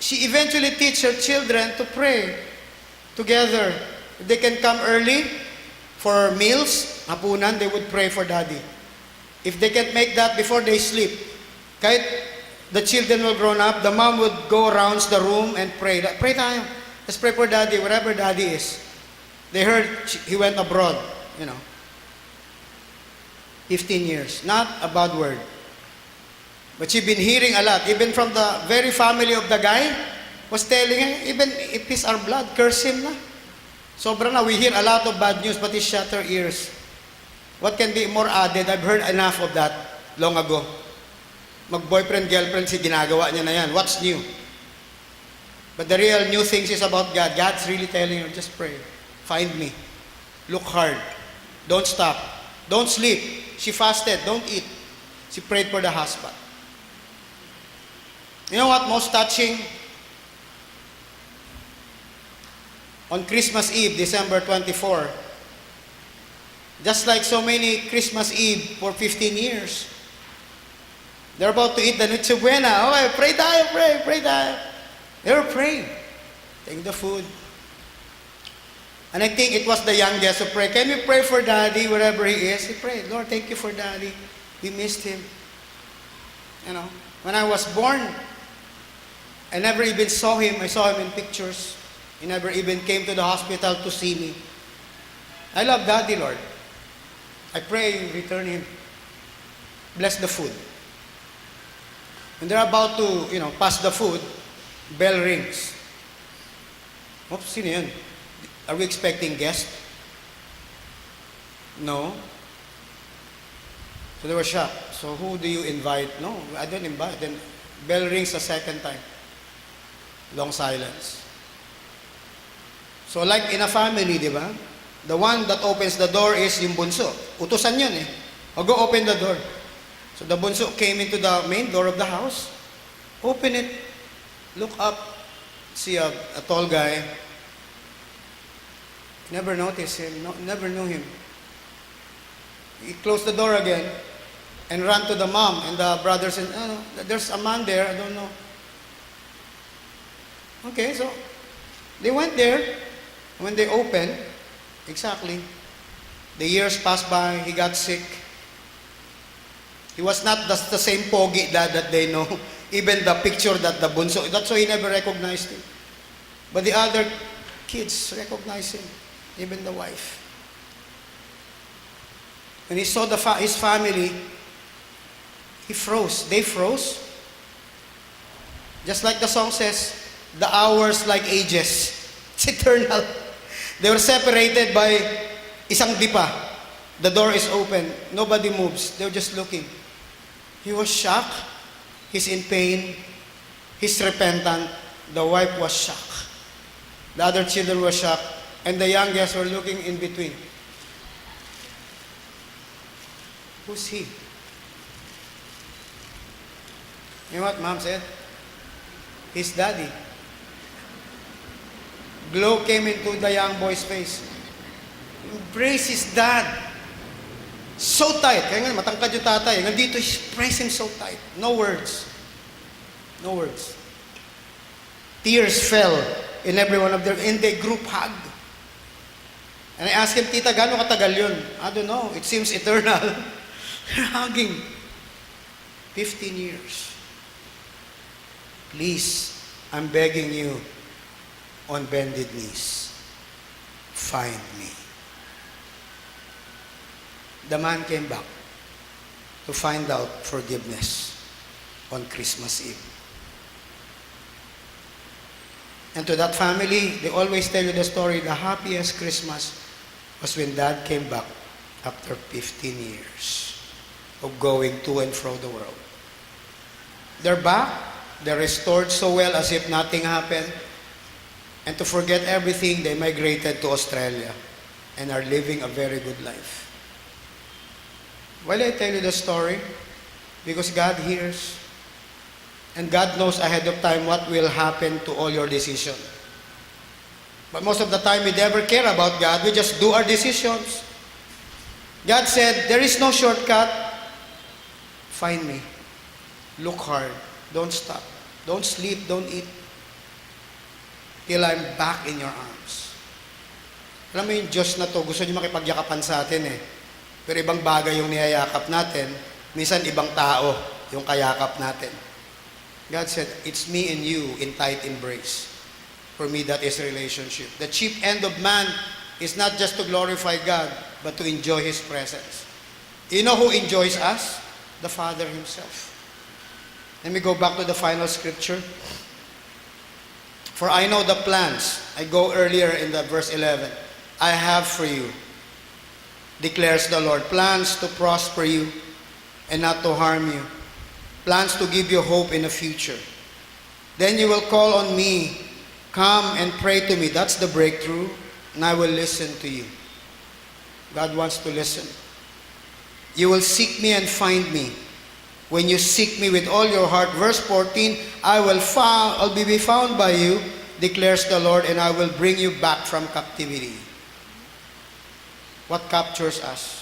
She eventually teach her children to pray together. If they can come early for meals, hapunan, they would pray for daddy. If they can't make that before they sleep, kahit the children will grown up, the mom would go around the room and pray. Pray tayo. Let's pray for daddy, wherever daddy is. They heard he went abroad, you know. 15 years. Not a bad word. But she'd been hearing a lot. Even from the very family of the guy was telling him, even if he's our blood, curse him na. Sobra na. We hear a lot of bad news, but he shut her ears. What can be more added? I've heard enough of that long ago. Mag-boyfriend, girlfriend, si ginagawa niya na yan. What's new? But the real new things is about God. God's really telling her, just pray. Find me. Look hard. Don't stop. Don't sleep. She fasted. Don't eat. She prayed for the husband. You know what? Most touching? On Christmas Eve, December 24, just like so many Christmas Eve for 15 years, they're about to eat the Noche Buena. Okay, pray tayo, pray tayo. They were praying. Take the food. And I think it was the youngest who prayed. Can we pray for daddy wherever he is? He prayed, Lord, thank you for daddy. We missed him. You know, when I was born, I never even saw him. I saw him in pictures. He never even came to the hospital to see me. I love daddy, Lord. I pray you return him. Bless the food. When they're about to, you know, pass the food, bell rings. Oops, sino yun? Are we expecting guests? No. So they were shocked. So who do you invite? No, I don't invite. Then bell rings a second time. Long silence. So like in a family, di ba? The one that opens the door is yung bunso. Utusan yun eh. O go open the door. So the bunso came into the main door of the house. Open it. Look up. See a tall guy. Never noticed him. No, never knew him. He closed the door again and ran to the mom and the brothers and, oh, no, there's a man there. I don't know. Okay, so they went there. When they opened, exactly, the years passed by, he got sick. He was not the same pogi dad that they know. Even the picture that the bunso, that's why he never recognized him. But the other kids recognized him, even the wife. When he saw his family, he froze. They froze. Just like the song says, the hours like ages. It's eternal. They were separated by isang dipa. The door is open. Nobody moves. They were just looking. He was shocked. He's in pain. He's repentant. The wife was shocked. The other children were shocked. And the youngest were looking in between. Who's he? You know what mom said? His daddy. Glow came into the young boy's face. Embrace his dad. So tight. Kaya nga, matangkad yung tatay. Nandito, embrace him so tight. No words. No words. Tears fell in every one of them. And they group hugged. And I asked him, Tita, gaano katagal yun? I don't know. It seems eternal. They're hugging. 15 years. Please, I'm begging you, on bended knees, find me. The man came back to find out forgiveness. on Christmas Eve. And to that family, they always tell you the story, the happiest Christmas was when Dad came back after 15 years of going to and fro the world. They're back, they're restored so well as if nothing happened, and to forget everything, they migrated to Australia and are living a very good life. Why do I tell you the story? Because God hears. And God knows ahead of time what will happen to all your decisions. But most of the time, we never care about God. We just do our decisions. God said, there is no shortcut. Find me. Look hard. Don't stop. Don't sleep. Don't eat. Till I'm back in your arms. Alam mo yung Diyos na to, gusto niyo makipagyakapan sa atin eh. Pero ibang bagay yung niyayakap natin. Minsan ibang tao yung kayakap natin. God said, it's me and you in tight embrace. For me, that is a relationship. The chief end of man is not just to glorify God, but to enjoy His presence. You know who enjoys us? The Father Himself. Let me go back to the final scripture. For I know the plans. I go earlier in the verse 11. I have for you, declares the Lord, plans to prosper you and not to harm you. Plans to give you hope in the future. Then you will call on me, come and pray to me. That's the breakthrough, and I will listen to you. God wants to listen. You will seek me and find me. When you seek me with all your heart. Verse 14, I'll be found by you, declares the Lord, and I will bring you back from captivity. What captures us?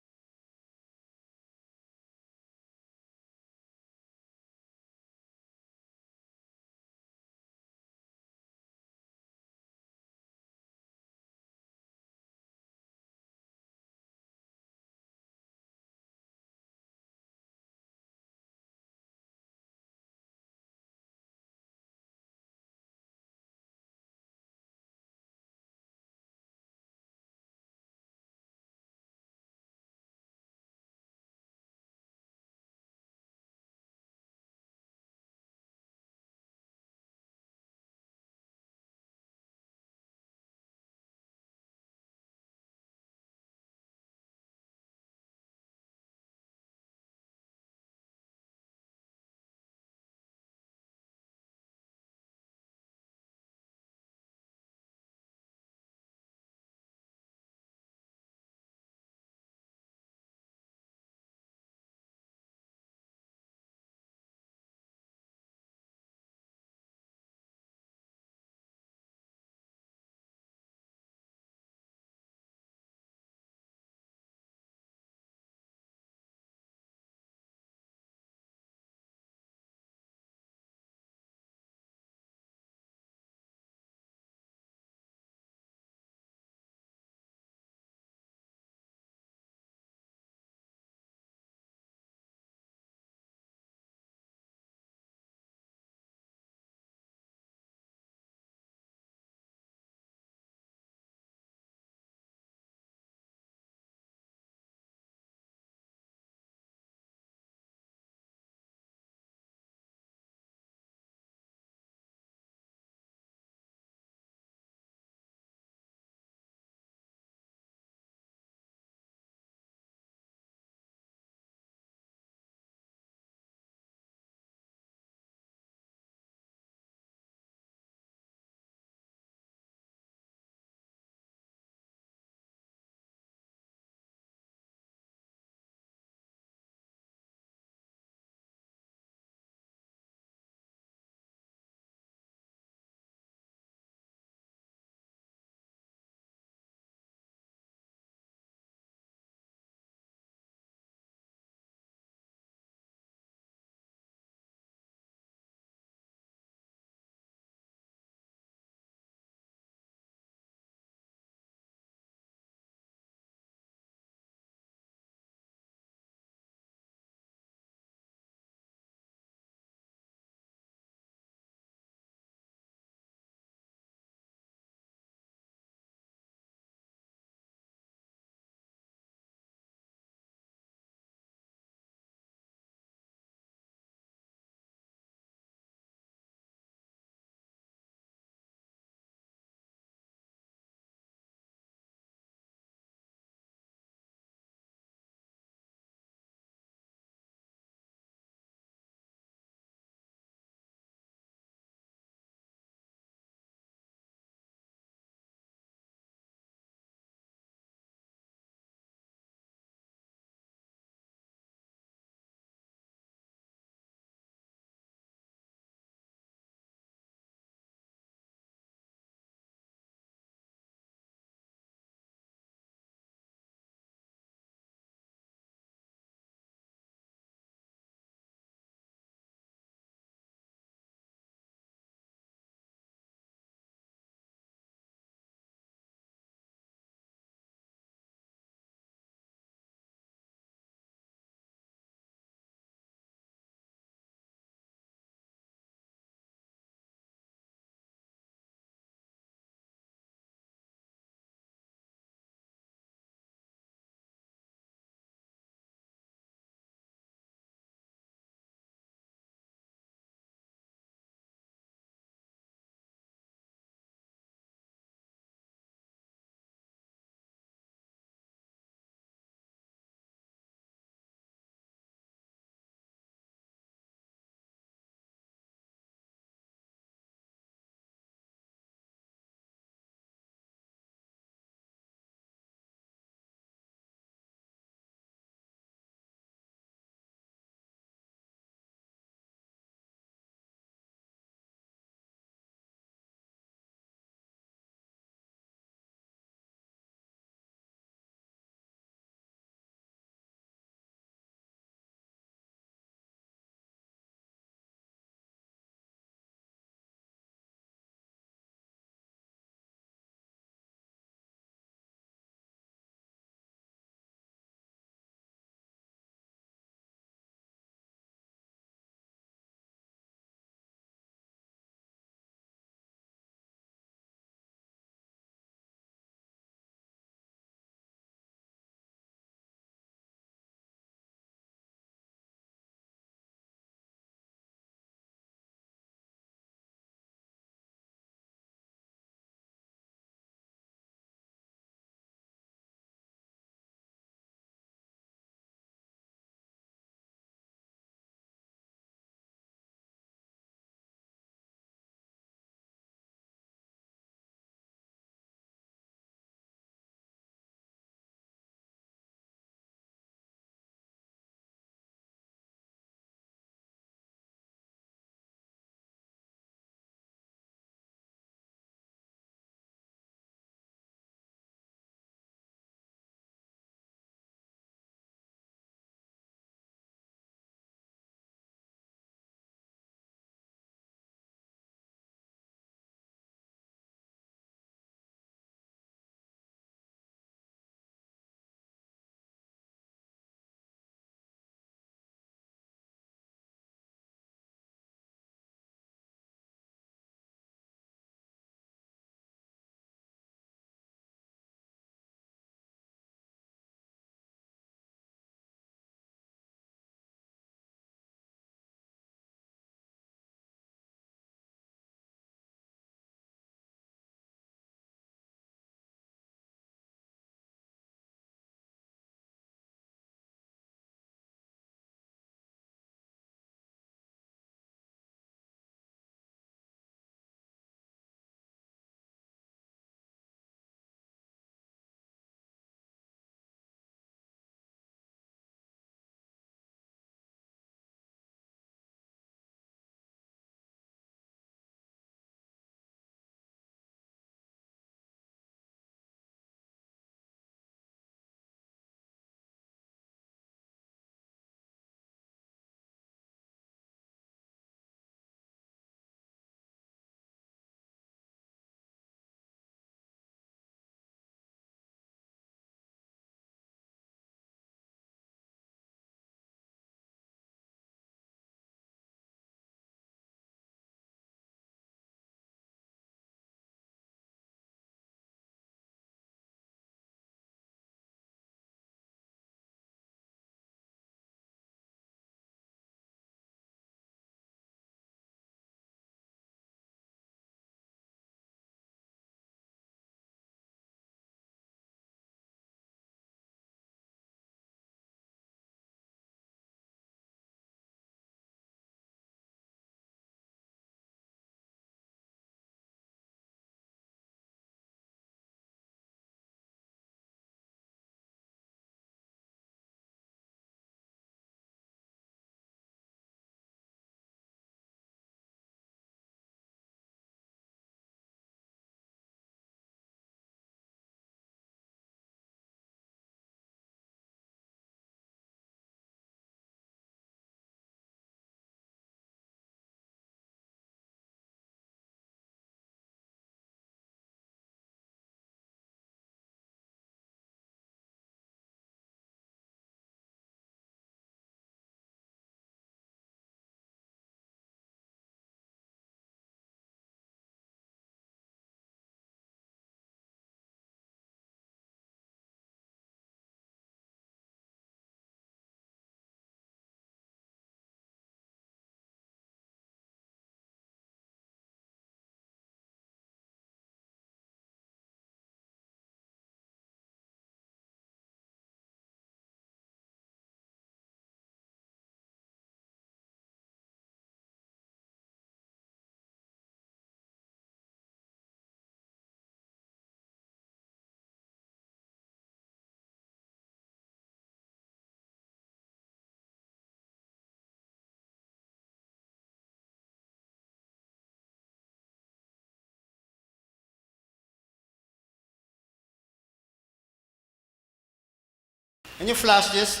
Can you flash this?